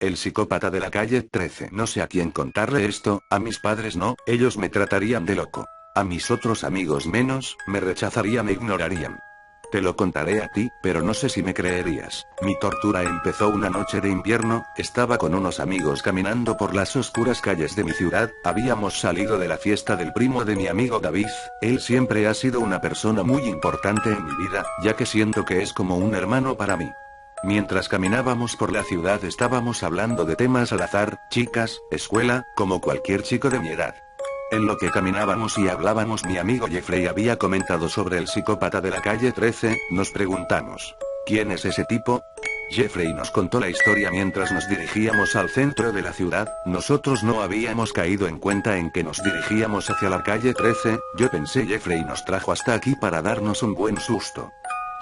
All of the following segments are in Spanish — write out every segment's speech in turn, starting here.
El psicópata de la calle 13. No sé a quién contarle esto, a mis padres no, ellos me tratarían de loco. A mis otros amigos menos, me rechazarían e ignorarían. Te lo contaré a ti, pero no sé si me creerías. Mi tortura empezó una noche de invierno, estaba con unos amigos caminando por las oscuras calles de mi ciudad, habíamos salido de la fiesta del primo de mi amigo David, él siempre ha sido una persona muy importante en mi vida, ya que siento que es como un hermano para mí. Mientras caminábamos por la ciudad estábamos hablando de temas al azar, chicas, escuela, como cualquier chico de mi edad. En lo que caminábamos y hablábamos mi amigo Jeffrey había comentado sobre el psicópata de la calle 13, nos preguntamos, ¿quién es ese tipo? Jeffrey nos contó la historia mientras nos dirigíamos al centro de la ciudad, nosotros no habíamos caído en cuenta en que nos dirigíamos hacia la calle 13, yo pensé Jeffrey nos trajo hasta aquí para darnos un buen susto.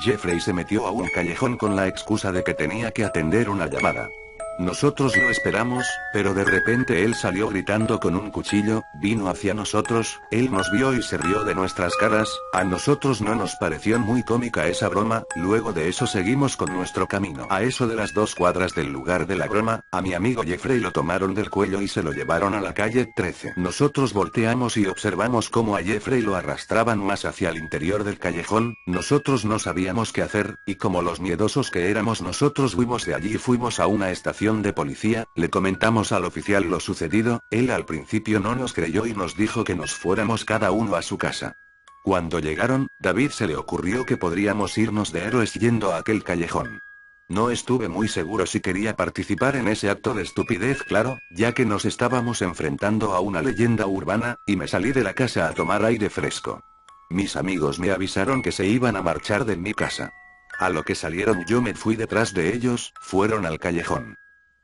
Jeffrey se metió a un callejón con la excusa de que tenía que atender una llamada. Nosotros lo esperamos, pero de repente él salió gritando con un cuchillo, vino hacia nosotros, él nos vio y se rió de nuestras caras, a nosotros no nos pareció muy cómica esa broma, luego de eso seguimos con nuestro camino. A eso de las 2 cuadras del lugar de la broma, a mi amigo Jeffrey lo tomaron del cuello y se lo llevaron a la calle 13. Nosotros volteamos y observamos cómo a Jeffrey lo arrastraban más hacia el interior del callejón, nosotros no sabíamos qué hacer, y como los miedosos que éramos nosotros huimos de allí y fuimos a una estación de policía, le comentamos al oficial lo sucedido, él al principio no nos creyó y nos dijo que nos fuéramos cada uno a su casa. Cuando llegaron, David se le ocurrió que podríamos irnos de héroes yendo a aquel callejón. No estuve muy seguro si quería participar en ese acto de estupidez, claro, ya que nos estábamos enfrentando a una leyenda urbana, y me salí de la casa a tomar aire fresco. Mis amigos me avisaron que se iban a marchar de mi casa. A lo que salieron yo me fui detrás de ellos, fueron al callejón.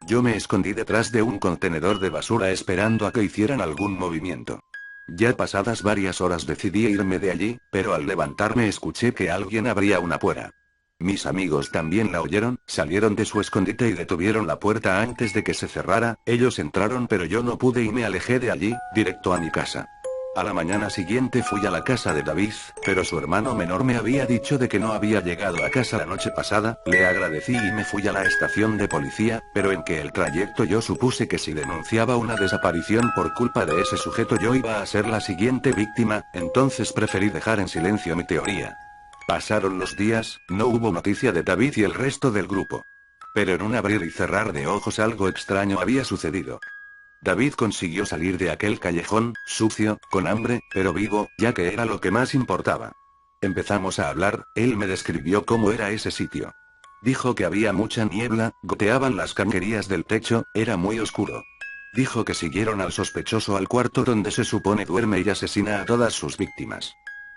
Yo me escondí detrás de un contenedor de basura esperando a que hicieran algún movimiento. Ya pasadas varias horas decidí irme de allí, pero al levantarme escuché que alguien abría una puerta. Mis amigos también la oyeron, salieron de su escondite y detuvieron la puerta antes de que se cerrara, ellos entraron pero yo no pude y me alejé de allí, directo a mi casa. A la mañana siguiente fui a la casa de David, pero su hermano menor me había dicho de que no había llegado a casa la noche pasada, le agradecí y me fui a la estación de policía, pero en que el trayecto yo supuse que si denunciaba una desaparición por culpa de ese sujeto yo iba a ser la siguiente víctima, entonces preferí dejar en silencio mi teoría. Pasaron los días, no hubo noticia de David y el resto del grupo. Pero en un abrir y cerrar de ojos algo extraño había sucedido. David consiguió salir de aquel callejón, sucio, con hambre, pero vivo, ya que era lo que más importaba. Empezamos a hablar, él me describió cómo era ese sitio. Dijo que había mucha niebla, goteaban las cañerías del techo, era muy oscuro. Dijo que siguieron al sospechoso al cuarto donde se supone duerme y asesina a todas sus víctimas.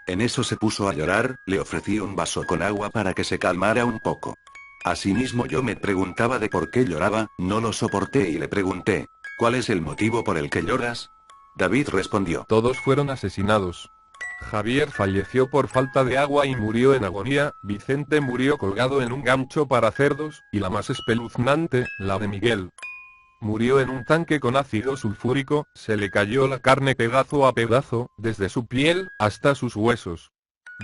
En eso se puso a llorar, le ofrecí un vaso con agua para que se calmara un poco. Asimismo yo me preguntaba de por qué lloraba, no lo soporté y le pregunté, ¿cuál es el motivo por el que lloras? David respondió, todos fueron asesinados. Javier falleció por falta de agua y murió en agonía, Vicente murió colgado en un gancho para cerdos, y la más espeluznante, la de Miguel. Murió en un tanque con ácido sulfúrico, se le cayó la carne pedazo a pedazo, desde su piel, hasta sus huesos.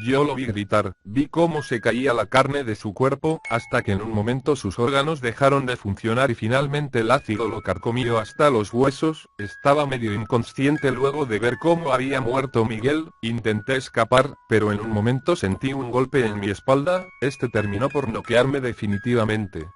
Yo lo vi gritar, vi cómo se caía la carne de su cuerpo, hasta que en un momento sus órganos dejaron de funcionar y finalmente el ácido lo carcomió hasta los huesos, estaba medio inconsciente luego de ver cómo había muerto Miguel, intenté escapar, pero en un momento sentí un golpe en mi espalda, este terminó por noquearme definitivamente.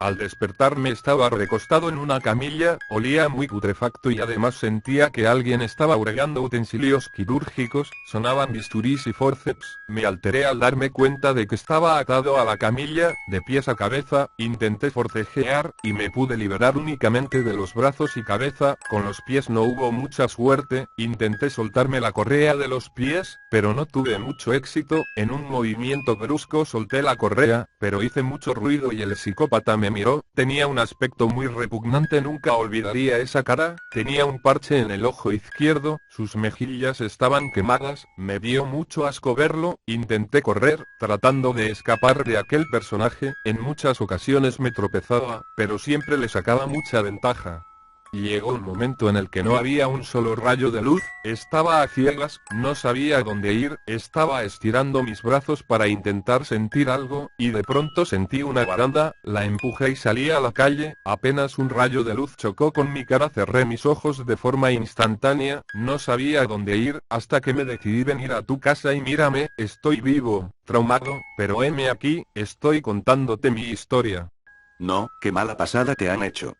Al despertarme estaba recostado en una camilla, olía muy putrefacto y además sentía que alguien estaba hurgando utensilios quirúrgicos, sonaban bisturís y forceps, me alteré al darme cuenta de que estaba atado a la camilla, de pies a cabeza, intenté forcejear, y me pude liberar únicamente de los brazos y cabeza, con los pies no hubo mucha suerte, intenté soltarme la correa de los pies, pero no tuve mucho éxito, en un movimiento brusco solté la correa, pero hice mucho ruido y el psicópata me miró, tenía un aspecto muy repugnante, nunca olvidaría esa cara, tenía un parche en el ojo izquierdo, sus mejillas estaban quemadas, me dio mucho asco verlo, intenté correr, tratando de escapar de aquel personaje, en muchas ocasiones me tropezaba, pero siempre le sacaba mucha ventaja. Llegó un momento en el que no había un solo rayo de luz, estaba a ciegas, no sabía a dónde ir, estaba estirando mis brazos para intentar sentir algo, y de pronto sentí una baranda, la empujé y salí a la calle, apenas un rayo de luz chocó con mi cara, cerré mis ojos de forma instantánea, no sabía a dónde ir, hasta que me decidí venir a tu casa y mírame, estoy vivo, traumado, pero heme aquí, estoy contándote mi historia. No, qué mala pasada te han hecho.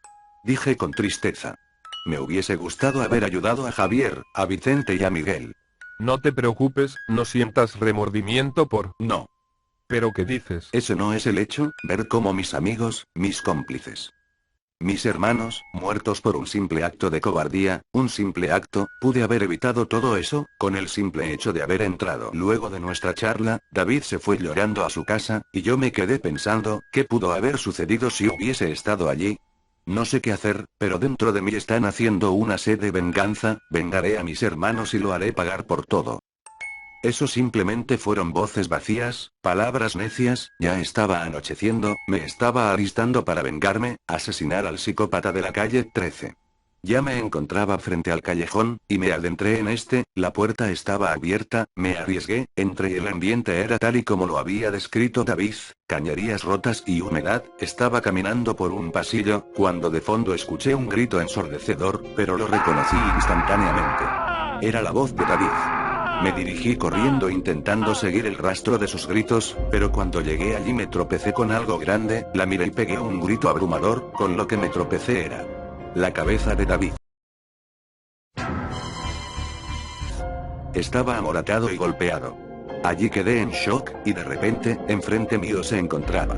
Dije con tristeza. Me hubiese gustado haber ayudado a Javier, a Vicente y a Miguel. No te preocupes, no sientas remordimiento por... No. ¿Pero qué dices? Ese no es el hecho, ver cómo mis amigos, mis cómplices, mis hermanos, muertos por un simple acto de cobardía, un simple acto, pude haber evitado todo eso, con el simple hecho de haber entrado. Luego de nuestra charla, David se fue llorando a su casa, y yo me quedé pensando, ¿qué pudo haber sucedido si hubiese estado allí? No sé qué hacer, pero dentro de mí está naciendo una sed de venganza, vengaré a mis hermanos y lo haré pagar por todo. Eso simplemente fueron voces vacías, palabras necias, ya estaba anocheciendo, me estaba alistando para vengarme, asesinar al psicópata de la calle 13. Ya me encontraba frente al callejón, y me adentré en este, la puerta estaba abierta, me arriesgué, entré y el ambiente era tal y como lo había descrito David, cañerías rotas y humedad, estaba caminando por un pasillo, cuando de fondo escuché un grito ensordecedor, pero lo reconocí instantáneamente. Era la voz de David. Me dirigí corriendo intentando seguir el rastro de sus gritos, pero cuando llegué allí me tropecé con algo grande, la miré y pegué un grito abrumador, con lo que me tropecé era la cabeza de David. Estaba amoratado y golpeado. Allí quedé en shock, y de repente, enfrente mío se encontraba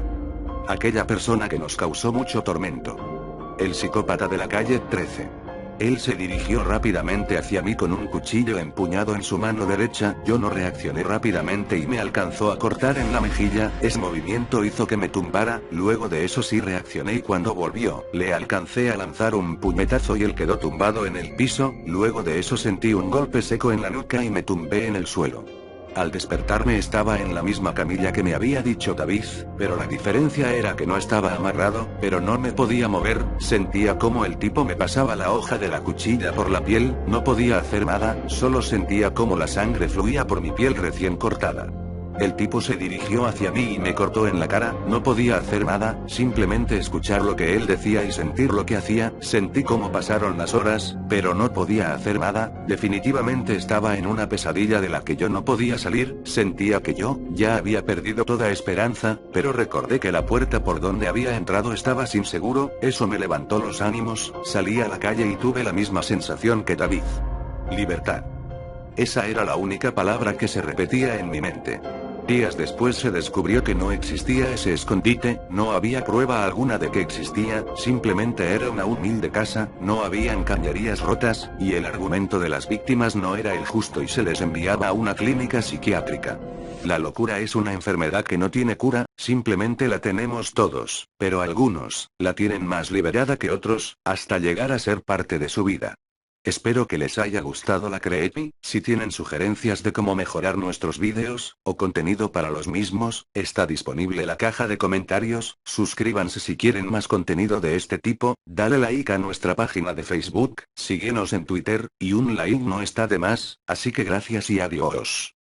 aquella persona que nos causó mucho tormento. El psicópata de la calle 13. Él se dirigió rápidamente hacia mí con un cuchillo empuñado en su mano derecha, yo no reaccioné rápidamente y me alcanzó a cortar en la mejilla, ese movimiento hizo que me tumbara, luego de eso sí reaccioné y cuando volvió, le alcancé a lanzar un puñetazo y él quedó tumbado en el piso, luego de eso sentí un golpe seco en la nuca y me tumbé en el suelo. Al despertarme estaba en la misma camilla que me había dicho David, pero la diferencia era que no estaba amarrado, pero no me podía mover, sentía como el tipo me pasaba la hoja de la cuchilla por la piel, no podía hacer nada, solo sentía como la sangre fluía por mi piel recién cortada. El tipo se dirigió hacia mí y me cortó en la cara, no podía hacer nada, simplemente escuchar lo que él decía y sentir lo que hacía, sentí cómo pasaron las horas, pero no podía hacer nada, definitivamente estaba en una pesadilla de la que yo no podía salir, sentía que yo, ya había perdido toda esperanza, pero recordé que la puerta por donde había entrado estaba sin seguro, eso me levantó los ánimos, salí a la calle y tuve la misma sensación que David. Libertad. Esa era la única palabra que se repetía en mi mente. Días después se descubrió que no existía ese escondite, no había prueba alguna de que existía, simplemente era una humilde casa, no habían cañerías rotas, y el argumento de las víctimas no era el justo y se les enviaba a una clínica psiquiátrica. La locura es una enfermedad que no tiene cura, simplemente la tenemos todos, pero algunos la tienen más liberada que otros, hasta llegar a ser parte de su vida. Espero que les haya gustado la creepy, si tienen sugerencias de cómo mejorar nuestros vídeos, o contenido para los mismos, está disponible la caja de comentarios, suscríbanse si quieren más contenido de este tipo, dale like a nuestra página de Facebook, síguenos en Twitter, y un like no está de más, así que gracias y adiós.